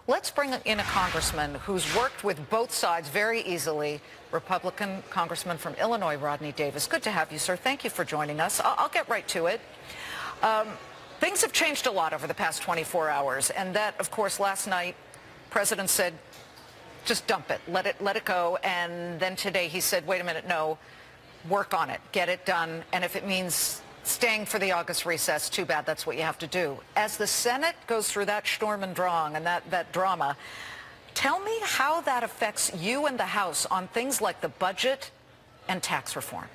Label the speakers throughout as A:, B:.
A: Let's bring in a congressman who's worked with both sides very easily, Republican Congressman from Illinois, Rodney Davis. Good to have you, sir. Thank you for joining us. I'll get right to it. Things have changed a lot over the past 24 hours, and that, of course, last night, President said, just dump it, let it go, and then today he said, wait a minute, no, work on it, get it done, and if it means staying for the August recess, too bad, that's what you have to do. As the Senate goes through that Sturm und Drang and that drama, tell me how that affects you and the House on things like the budget and tax reform.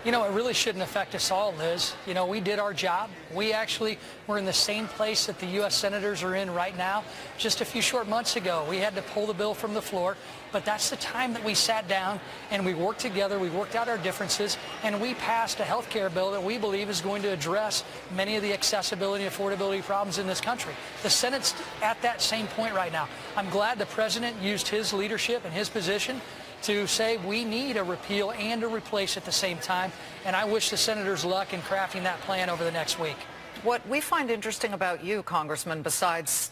B: You know, it really shouldn't affect us all, Liz. You know, we did our job. We actually were in the same place that the U.S. senators are in right now. Just a few short months ago, we had to pull the bill from the floor. But that's the time that we sat down and we worked together. We worked out our differences, and we passed a health care bill that we believe is going to address many of the accessibility and affordability problems in this country. The Senate's at that same point right now. I'm glad the president used his leadership and his position to say we need a repeal and a replace at the same time, and I wish the senators luck in crafting that plan over the next week.
A: What we find interesting about you, Congressman, besides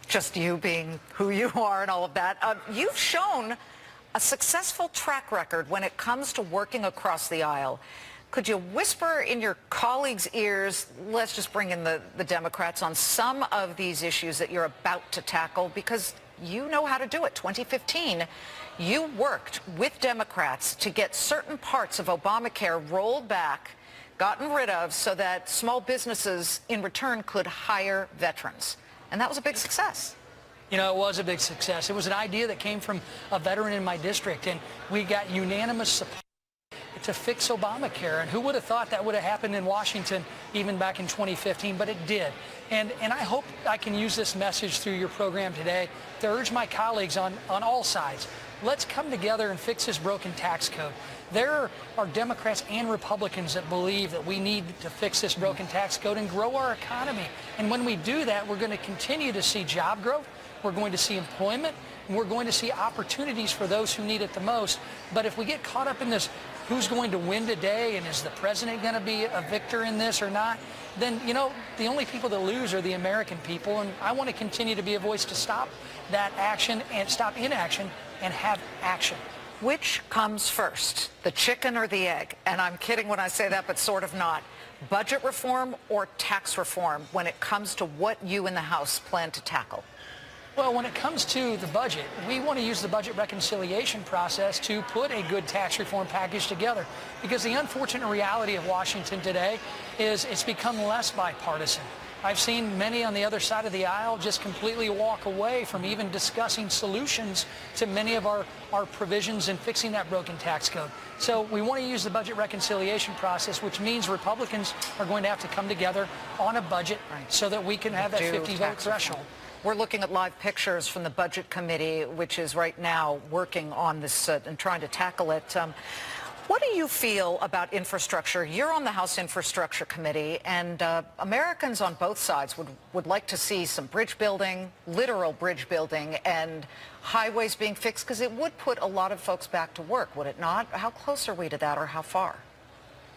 A: just you being who you are and all of that, you've shown a successful track record when it comes to working across the aisle. Could you whisper in your colleagues' ears, let's just bring in the Democrats, on some of these issues that you're about to tackle, because you know how to do it. 2015, you worked with Democrats to get certain parts of Obamacare rolled back, gotten rid of, so that small businesses in return could hire veterans. And that was a big success.
B: You know, it was a big success. It was an idea that came from a veteran in my district, and we got unanimous support to fix Obamacare. And who would have thought that would have happened in Washington even back in 2015, but it did. And I hope I can use this message through your program today to urge my colleagues on all sides. Let's come together and fix this broken tax code. There are Democrats and Republicans that believe that we need to fix this broken tax code and grow our economy. And when we do that, we're going to continue to see job growth, we're going to see employment, and we're going to see opportunities for those who need it the most. But if we get caught up in this, who's going to win today, and is the president going to be a victor in this or not, then, you know, the only people that lose are the American people. And I want to continue to be a voice to stop that action and stop inaction and have action.
A: Which comes first, the chicken or the egg? And I'm kidding when I say that, but sort of not. Budget reform or tax reform when it comes to what you in the House plan to tackle?
B: Well, when it comes to the budget, we want to use the budget reconciliation process to put a good tax reform package together. Because the unfortunate reality of Washington today is it's become less bipartisan. I've seen many on the other side of the aisle just completely walk away from even discussing solutions to many of our provisions in fixing that broken tax code. So we want to use the budget reconciliation process, which means Republicans are going to have to come together on a budget so that we can have that 50-vote threshold.
A: We're looking at live pictures from the Budget Committee, which is right now working on this and trying to tackle it. What do you feel about infrastructure? You're on the House Infrastructure Committee, and Americans on both sides would like to see some bridge building, literal bridge building, and highways being fixed, because it would put a lot of folks back to work, would it not? How close are we to that, or how far?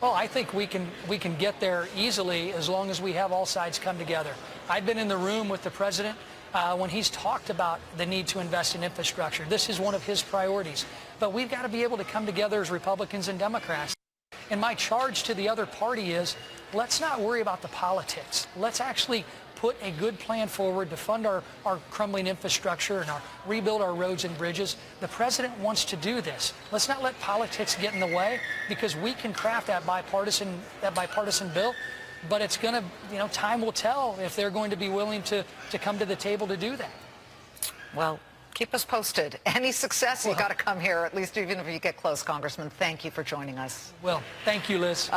B: Well, I think we can get there easily as long as we have all sides come together. I've been in the room with the president when he's talked about the need to invest in infrastructure. This is one of his priorities. But we've got to be able to come together as Republicans and Democrats. And my charge to the other party is, let's not worry about the politics. Let's actually put a good plan forward to fund our crumbling infrastructure and rebuild our roads and bridges. The president wants to do this. Let's not let politics get in the way, because we can craft that bipartisan bill. But it's going to, you know, time will tell if they're going to be willing to come to the table to do that.
A: Well, keep us posted. Any success, you got to come here, at least even if you get close, Congressman. Thank you for joining us.
B: Well, thank you, Liz.